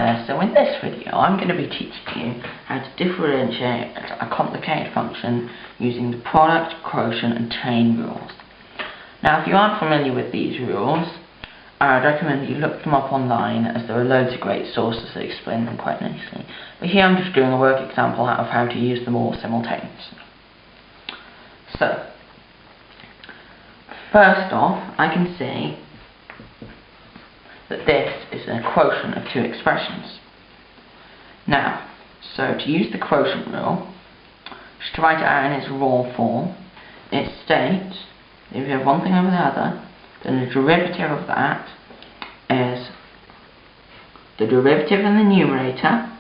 there. So in this video I'm going to be teaching you how to differentiate a complicated function using the product, quotient and chain rules. Now if you aren't familiar with these rules, I'd recommend you look them up online, as there are loads of great sources that explain them quite nicely. But here I'm just doing a work example out of how to use them all simultaneously. So, first off, I can see that this is a quotient of two expressions. Now, so to use the quotient rule, just to write it out in its raw form, it states that if you have one thing over the other, then the derivative of that is the derivative in the numerator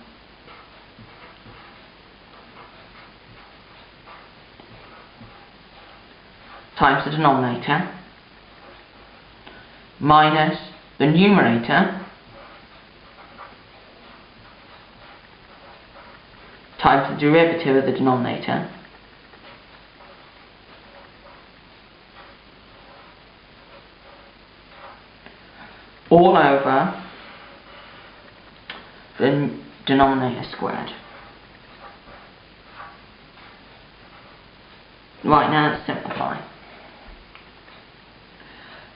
times the denominator minus the numerator times the derivative of the denominator all over the denominator squared. Right, now let's simplify.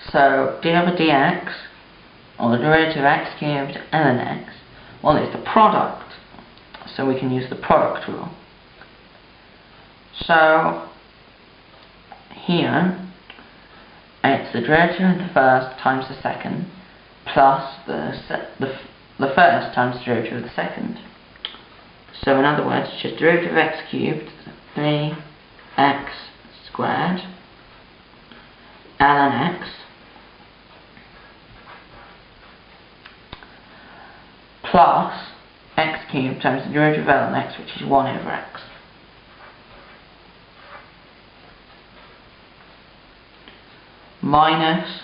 So d over dx, or the derivative of x cubed ln x, well, it's the product, so we can use the product rule. So here it's the derivative of the first times the second plus the first times the derivative of the second. So in other words, just derivative of x cubed, 3x squared ln x plus x cubed times the derivative of ln x, which is 1 over x. Minus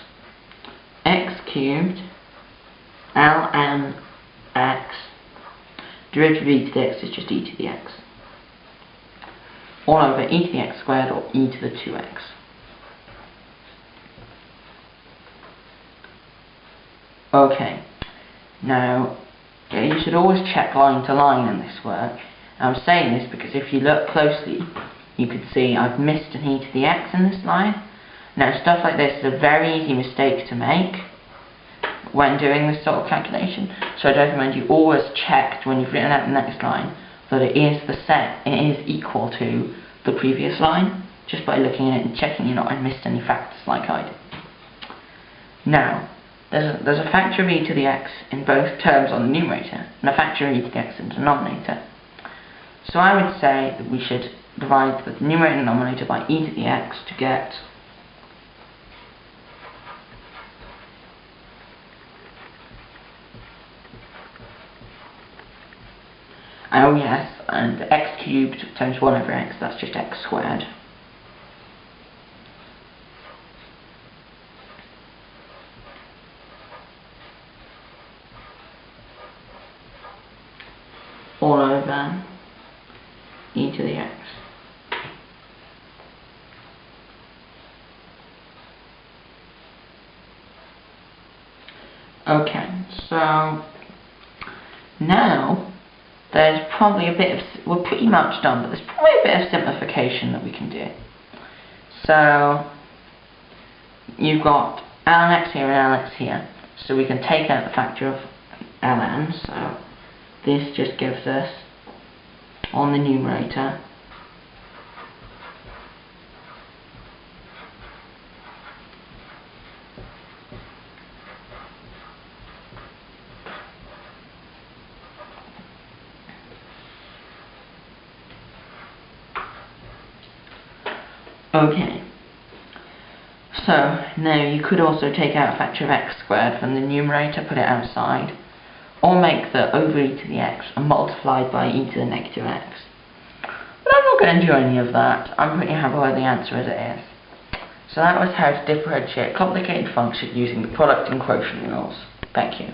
x cubed ln x, derivative of e to the x is just e to the x, all over e to the x squared, or e to the 2x. Okay, now you should always check line to line in this work. I'm saying this because if you look closely, you could see I've missed an e to the x in this line. Now stuff like this is a very easy mistake to make when doing this sort of calculation, so I'd recommend you always check when you've written out the next line that it is equal to the previous line, just by looking at it and checking you've not missed any factors like I did. Now, there's a factor of e to the x in both terms on the numerator, and a factor of e to the x in the denominator. So I would say that we should divide the numerator and denominator by e to the x to get oh yes, and x cubed times 1 over x, that's just x squared. All over e to the x. Okay, so now there's probably a bit of, we're pretty much done, but there's probably a bit of simplification that we can do. So you've got ln x here and ln x here, so we can take out the factor of ln, so this just gives us, on the numerator, okay, so now you could also take out a factor of x squared from the numerator, put it outside, or make the over e to the x and multiplied by e to the negative x. But I'm not going to do any of that. I'm pretty happy with the answer as it is. So that was how to differentiate a complicated function using the product and quotient rules. Thank you.